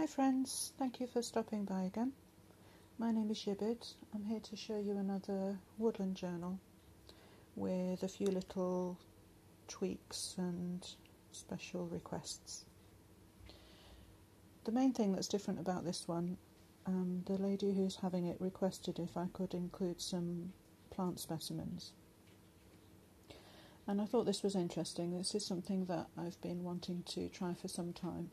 Hi friends, thank you for stopping by again. My name is Yibid. I'm here to show you another woodland journal with a few little tweaks and special requests. The main thing that's different about this one, the lady who's having it requested if I could include some plant specimens. And I thought this was interesting. This is something that I've been wanting to try for some time.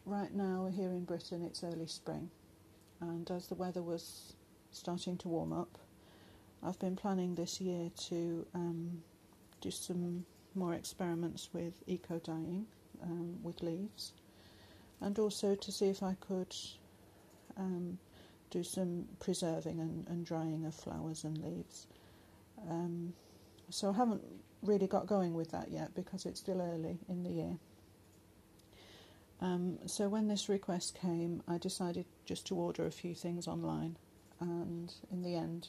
Right now here in Britain it's early spring, and as the weather was starting to warm up, I've been planning this year to do some more experiments with eco-dyeing with leaves, and also to see if I could do some preserving and drying of flowers and leaves. So I haven't really got going with that yet because it's still early in the year. So when this request came, I decided just to order a few things online, and in the end,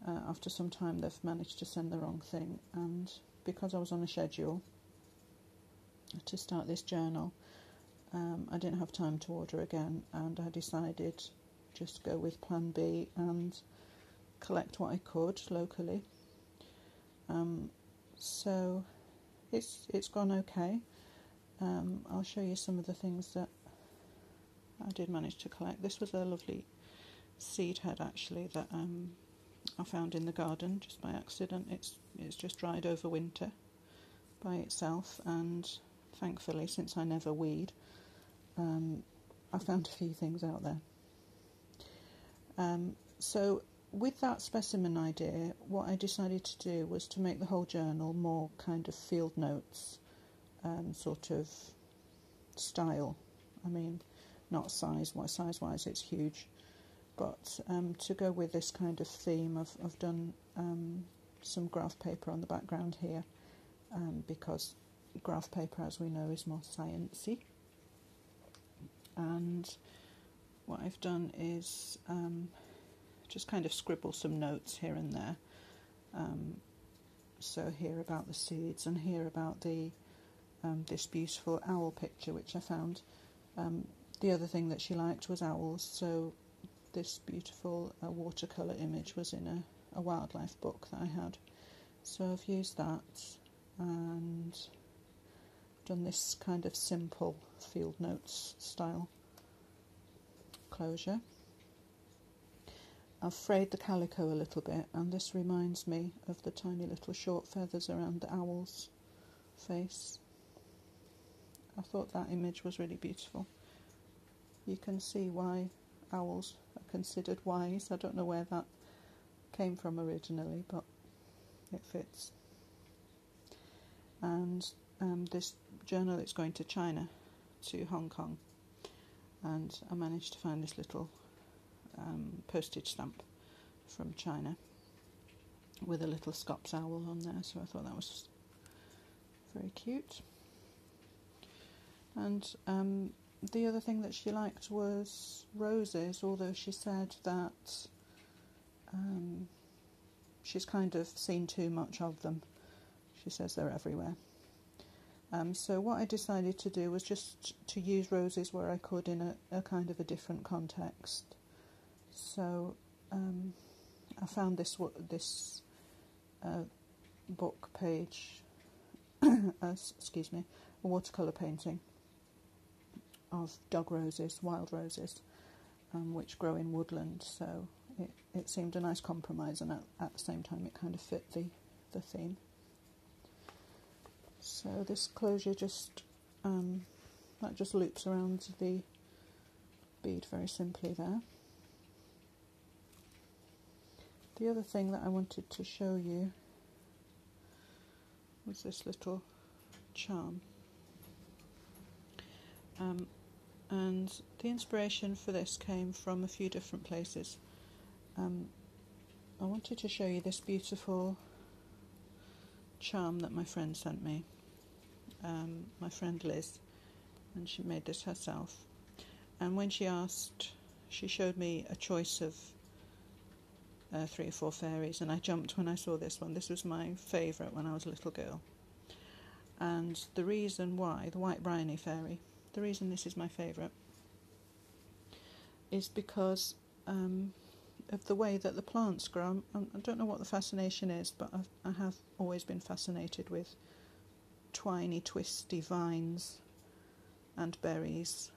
after some time, they've managed to send the wrong thing, and because I was on a schedule to start this journal, I didn't have time to order again, and I decided just go with plan B and collect what I could locally. So it's gone okay. I'll show you some of the things that I did manage to collect. This was a lovely seed head actually that I found in the garden just by accident. It's just dried over winter by itself, and thankfully, since I never weed, I found a few things out there. So with that specimen idea, what I decided to do was to make the whole journal more kind of field notes sort of style. I mean, not size-wise it's huge, but to go with this kind of theme, I've done some graph paper on the background here, because graph paper, as we know, is more sciencey. And what I've done is just kind of scribble some notes here and there. So here about the seeds, and here about the this beautiful owl picture which I found. The other thing that she liked was owls, so this beautiful watercolour image was in a wildlife book that I had. So I've used that and done this kind of simple field notes style closure. I've frayed the calico a little bit, and this reminds me of the tiny little short feathers around the owl's face. I thought that image was really beautiful. You can see why owls are considered wise. I don't know where that came from originally, but it fits. And this journal is going to China, to Hong Kong, and I managed to find this little postage stamp from China with a little Scops owl on there, so I thought that was very cute. And the other thing that she liked was roses, although she said that she's kind of seen too much of them. She says they're everywhere. So what I decided to do was just to use roses where I could in a kind of a different context. So I found this book page, excuse me, a watercolour painting of dog roses, wild roses, which grow in woodland, so it seemed a nice compromise, and at the same time it kind of fit the theme. So this closure just that just loops around the bead very simply there. The other thing that I wanted to show you was this little charm. And the inspiration for this came from a few different places. I wanted to show you this beautiful charm that my friend sent me, my friend Liz, and she made this herself. And when she asked, she showed me a choice of 3 or 4 fairies, and I jumped when I saw this one. This was my favourite when I was a little girl. And the reason why, the white bryony fairy, the reason this is my favourite is because of the way that the plants grow. I don't know what the fascination is, but I have always been fascinated with twiny, twisty vines and berries,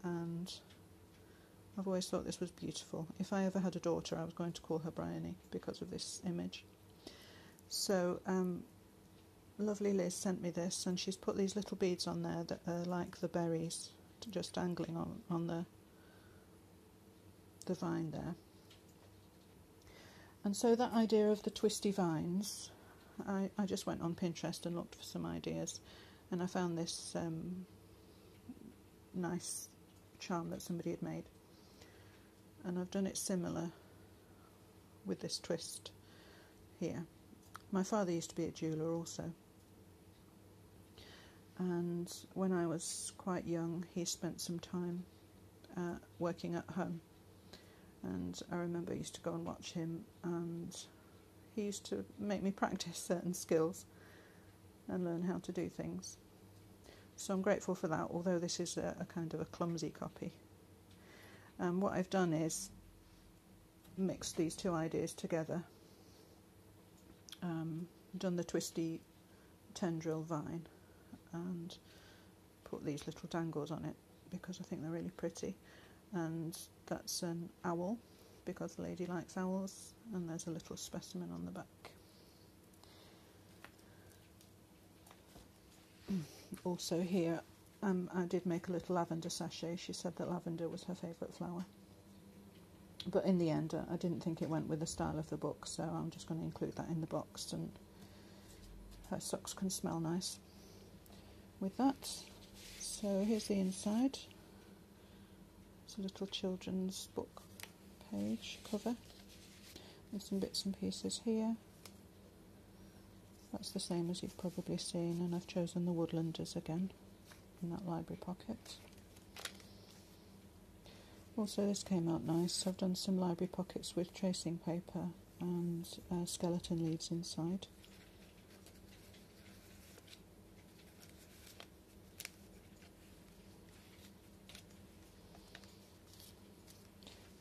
and I've always thought this was beautiful. If I ever had a daughter, I was going to call her Bryony because of this image. So lovely Liz sent me this, and she's put these little beads on there that are like the berries just dangling on the vine there. And so that idea of the twisty vines, I just went on Pinterest and looked for some ideas, and I found this nice charm that somebody had made, and I've done it similar with this twist here. My father used to be a jeweller also, and when I was quite young he spent some time working at home, and I remember I used to go and watch him, and he used to make me practice certain skills and learn how to do things. So I'm grateful for that, although this is a kind of a clumsy copy. What I've done is mixed these two ideas together. Done the twisty tendril vine and put these little dangles on it because I think they're really pretty. And that's an owl because the lady likes owls, and there's a little specimen on the back. Also here, I did make a little lavender sachet. She said that lavender was her favourite flower. But in the end, I didn't think it went with the style of the book, so I'm just going to include that in the box, and her socks can smell nice with that. So here's the inside. It's a little children's book page cover with some bits and pieces here. That's the same as you've probably seen, and I've chosen the Woodlanders again in that library pocket. Also, this came out nice. I've done some library pockets with tracing paper and skeleton leaves inside.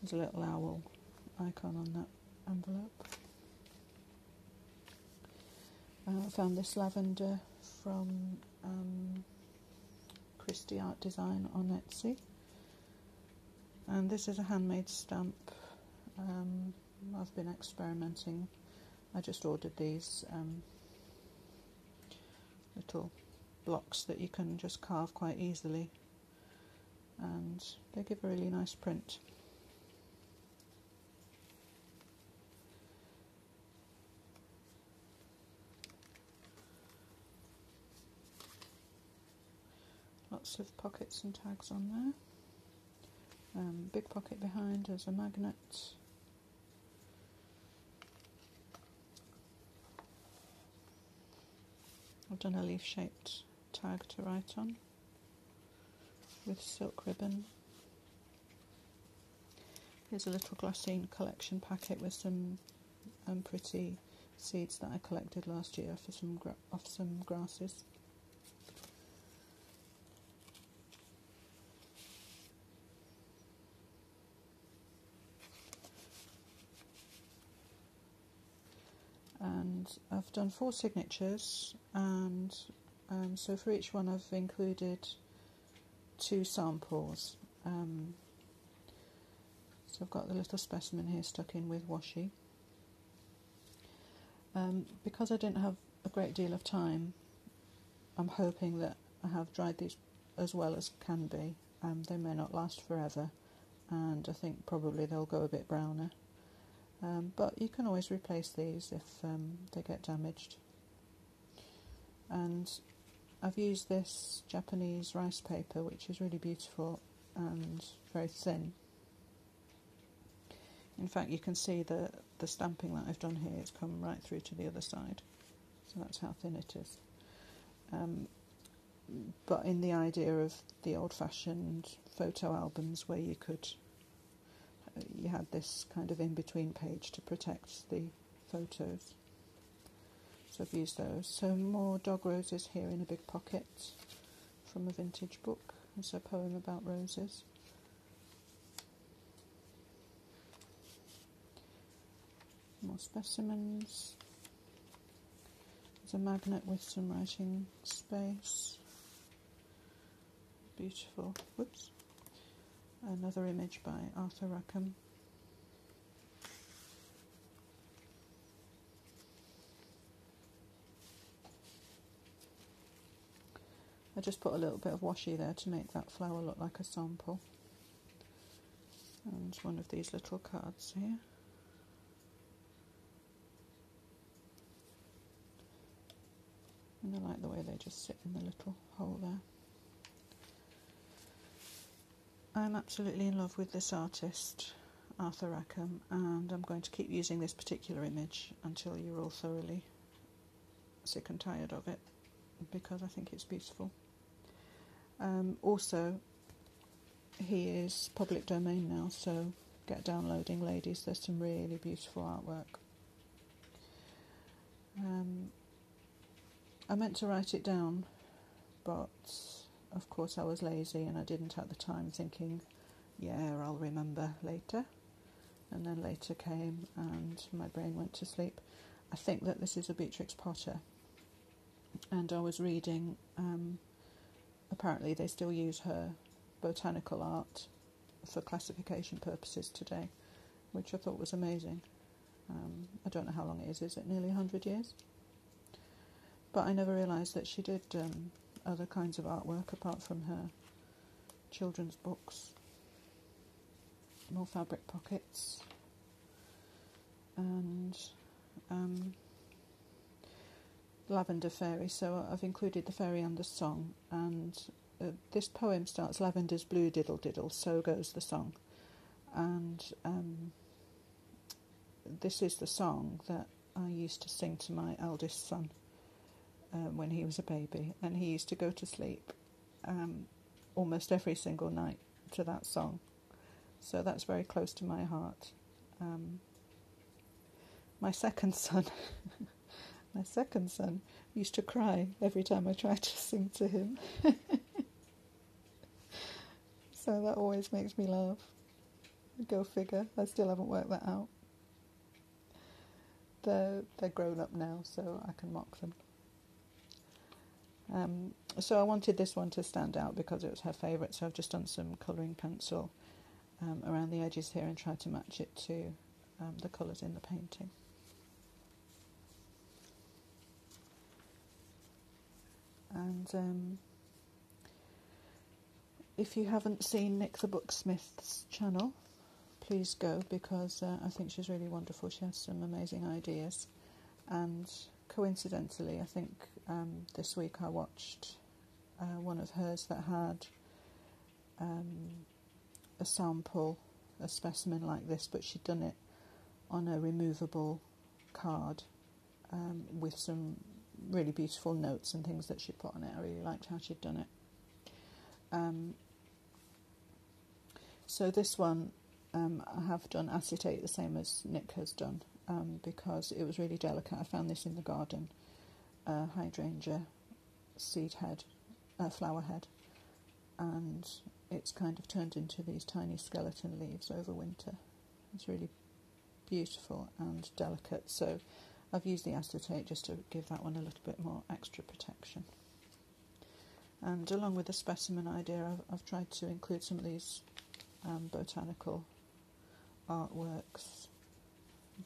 There's a little owl icon on that envelope. I found this lavender from Kristie Art Design on Etsy, and this is a handmade stamp. I've been experimenting. I just ordered these little blocks that you can just carve quite easily, and they give a really nice print. Lots of pockets and tags on there. Big pocket behind as a magnet. I've done a leaf-shaped tag to write on with silk ribbon. Here's a little glassine collection packet with some pretty seeds that I collected last year for off some grasses. And I've done 4 signatures, and so for each one I've included 2 samples. So I've got the little specimen here stuck in with washi. Because I didn't have a great deal of time, I'm hoping that I have dried these as well as can be. They may not last forever, and I think probably they'll go a bit browner. But you can always replace these if they get damaged. And I've used this Japanese rice paper, which is really beautiful and very thin. In fact, you can see the stamping that I've done here. It's come right through to the other side, so that's how thin it is. But in the idea of the old-fashioned photo albums where you had this kind of in-between page to protect the photos. So I've used those. So more dog roses here in a big pocket from a vintage book. It's a poem about roses. More specimens. There's a magnet with some writing space. Beautiful. Whoops. Another image by Arthur Rackham. I just put a little bit of washi there to make that flower look like a sample. And one of these little cards here. And I like the way they just sit in the little hole there. I'm absolutely in love with this artist, Arthur Rackham, and I'm going to keep using this particular image until you're all thoroughly sick and tired of it, because I think it's beautiful. Also, he is public domain now, so get downloading, ladies. There's some really beautiful artwork. I meant to write it down, but of course I was lazy and I didn't at the time, thinking, yeah, I'll remember later. And then later came and my brain went to sleep. I think that this is a Beatrix Potter, and I was reading, apparently they still use her botanical art for classification purposes today, which I thought was amazing. I don't know how long it is it nearly 100 years? But I never realised that she did other kinds of artwork apart from her children's books. More fabric pockets. And Lavender Fairy, so I've included the fairy and the song, and this poem starts, "Lavender's blue diddle diddle, so goes the song," and this is the song that I used to sing to my eldest son when he was a baby, and he used to go to sleep almost every single night to that song, so that's very close to my heart. My second son used to cry every time I tried to sing to him. So that always makes me laugh. Go figure. I still haven't worked that out. They're grown up now, so I can mock them. So I wanted this one to stand out because it was her favourite, so I've just done some colouring pencil around the edges here and tried to match it to the colours in the painting. And if you haven't seen Nick the Booksmith's channel, please go, because I think she's really wonderful. She has some amazing ideas. And coincidentally, I think this week I watched one of hers that had a sample, a specimen like this, but she'd done it on a removable card with some really beautiful notes and things that she'd put on it. I really liked how she'd done it. So this one I have done acetate the same as Nick has done, because it was really delicate. I found this in the garden, hydrangea seed head, flower head, and it's kind of turned into these tiny skeleton leaves over winter. It's really beautiful and delicate, so I've used the acetate just to give that one a little bit more extra protection. And along with the specimen idea, I've tried to include some of these botanical artworks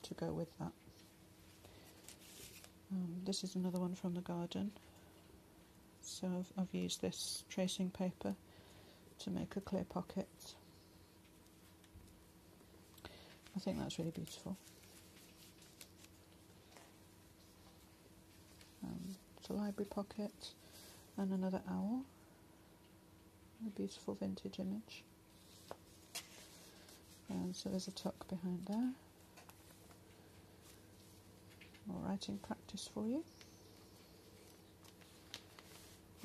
to go with that. This is another one from the garden. So I've used this tracing paper to make a clear pocket. I think that's really beautiful. It's a library pocket and another owl. A beautiful vintage image. And so there's a tuck behind there. More writing practice for you.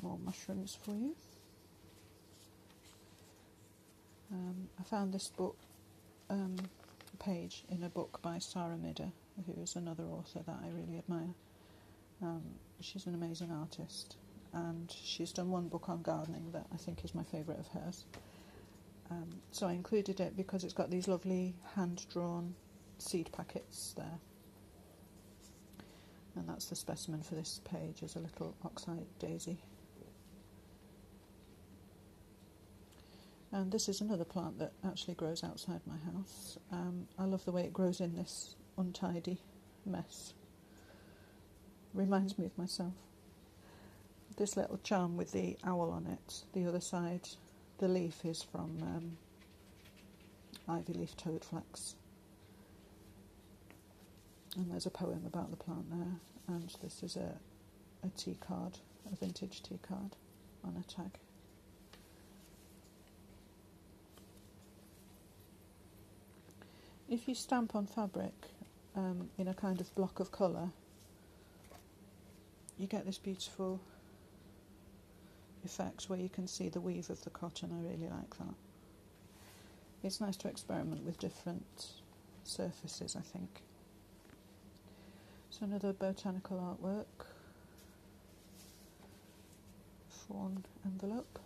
More mushrooms for you. I found this book page in a book by Sarah Midder, who is another author that I really admire. She's an amazing artist, and she's done one book on gardening that I think is my favourite of hers. So I included it because it's got these lovely hand-drawn seed packets there. And that's the specimen for this page, is a little oxeye daisy. And this is another plant that actually grows outside my house. I love the way it grows in this untidy mess. Reminds me of myself. This little charm with the owl on it, the other side, the leaf is from ivy leaf toadflax. And there's a poem about the plant there, and this is a tea card, a vintage tea card on a tag. If you stamp on fabric in a kind of block of colour, you get this beautiful effect where you can see the weave of the cotton. I really like that. It's nice to experiment with different surfaces, I think. So another botanical artwork, fawn envelope.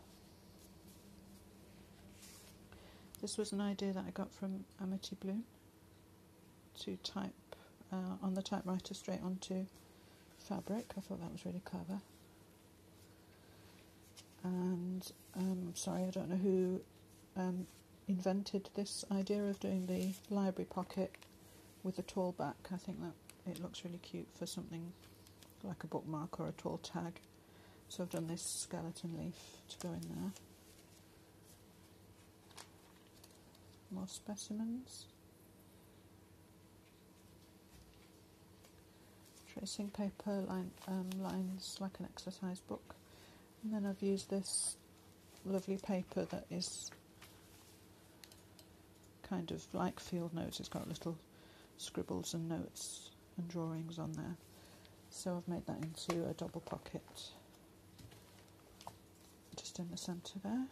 This was an idea that I got from Amity Bloom to type on the typewriter straight onto fabric. I thought that was really clever. And sorry, I don't know who invented this idea of doing the library pocket with a tall back. I think that it looks really cute for something like a bookmark or a tall tag. So I've done this skeleton leaf to go in there. More specimens. Tracing paper, lines like an exercise book. And then I've used this lovely paper that is kind of like field notes. It's got little scribbles and notes and drawings on there. So I've made that into a double pocket just in the centre there.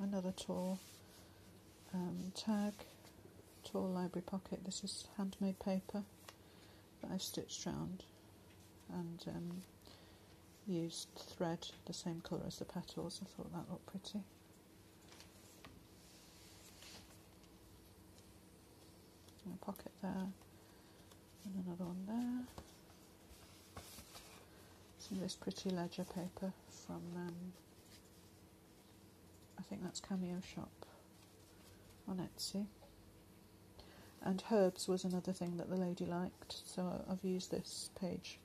Another tall tag, tall library pocket. This is handmade paper that I've stitched round and used thread the same colour as the petals. I thought that looked pretty. And a pocket there and another one there. Some of this pretty ledger paper from I think that's Cameoshoppe on Etsy. And herbs was another thing that the lady liked, so I've used this page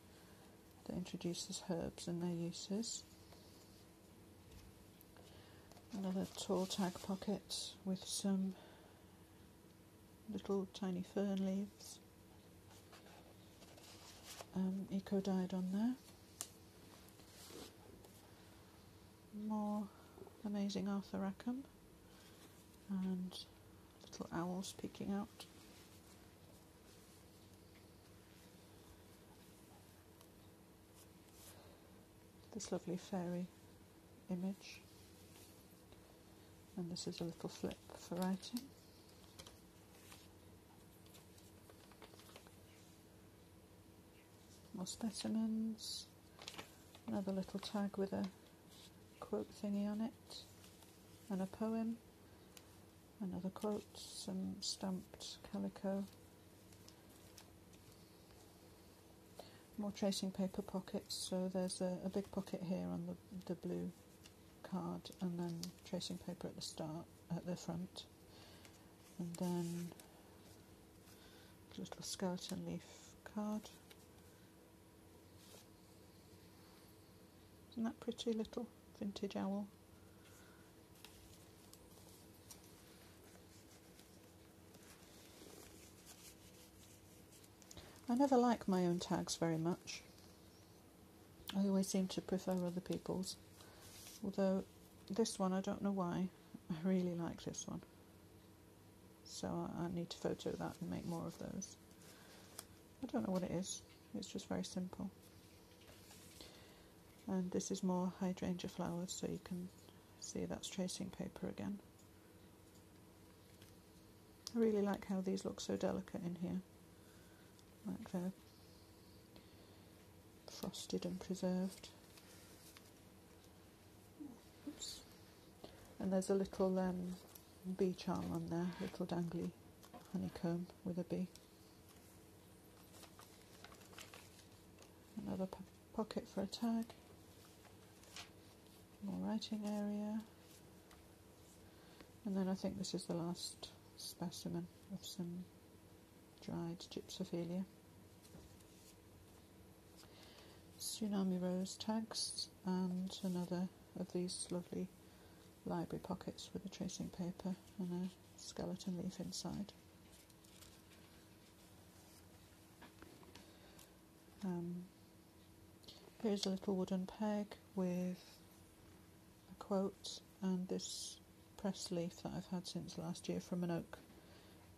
that introduces herbs and their uses. Another tall tag pocket with some little tiny fern leaves, eco-dyed on there. More amazing Arthur Rackham and little owls peeking out. This lovely fairy image, and this is a little flip for writing. More specimens, another little tag with a quote thingy on it, and a poem, another quote, some stamped calico, more tracing paper pockets. So there's a big pocket here on the blue card, and then tracing paper at the start, at the front, and then a little skeleton leaf card. Isn't that pretty, little vintage owl? I never like my own tags very much. I always seem to prefer other people's. Although this one, I don't know why, I really like this one. So I need to photo that and make more of those. I don't know what it is. It's just very simple. And this is more hydrangea flowers, so you can see that's tracing paper again. I really like how these look so delicate in here, like they're frosted and preserved. Oops. And there's a little bee charm on there, little dangly honeycomb with a bee. Another pocket for a tag. More writing area. And then I think this is the last specimen of some dried gypsophilia. TsunamiRose tags and another of these lovely library pockets with a tracing paper and a skeleton leaf inside. Here's a little wooden peg with a quote and this pressed leaf that I've had since last year from an oak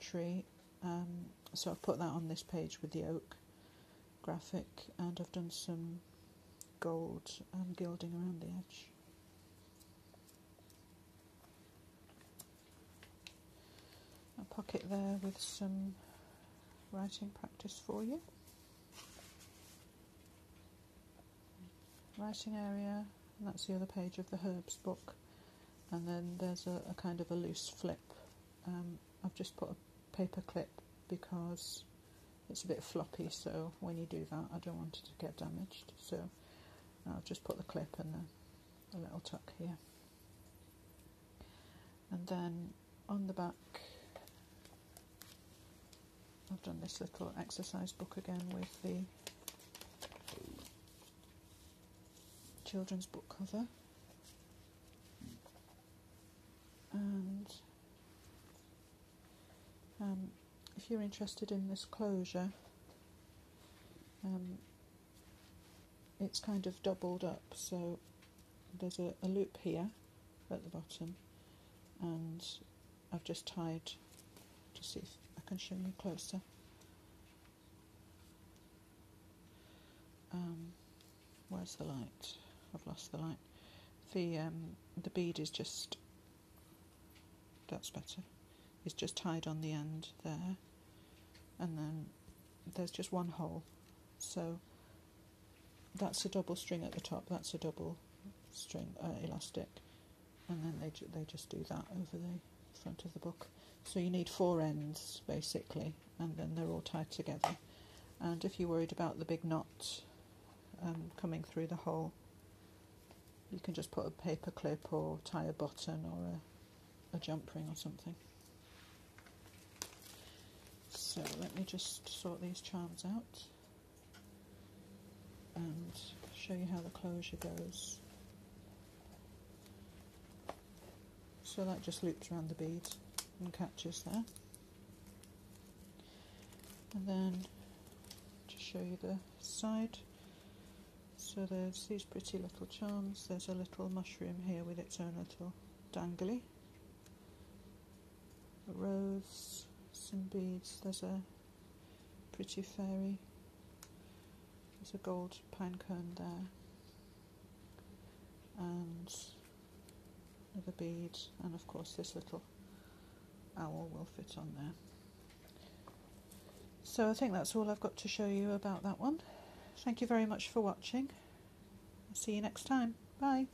tree. So I've put that on this page with the oak graphic, and I've done some gold gilding around the edge. A pocket there with some writing practice for you. Writing area, and that's the other page of the herbs book, and then there's a kind of a loose flip. I've just put a paper clip because it's a bit floppy, so when you do that I don't want it to get damaged, so I'll just put the clip and a little tuck here. And then on the back I've done this little exercise book again with the children's book cover, and if you're interested in this closure, it's kind of doubled up, so there's a loop here at the bottom, and I've just tied, to see if I can show you closer. Where's the light? I've lost the light. The bead is just, that's better, it's just tied on the end there, and then there's just one hole, so that's a double string at the top, that's a double string elastic, and then they just do that over the front of the book. So you need 4 ends basically, and then they're all tied together. And if you're worried about the big knot coming through the hole, you can just put a paper clip or tie a button or a jump ring or something. So let me just sort these charms out and show you how the closure goes. So that just loops around the bead and catches there. And then just show you the side. So there's these pretty little charms. There's a little mushroom here with its own little dangly. A rose, some beads. There's a pretty fairy. There's a gold pine cone there. And another bead. And of course this little owl will fit on there. So I think that's all I've got to show you about that one. Thank you very much for watching. I'll see you next time. Bye.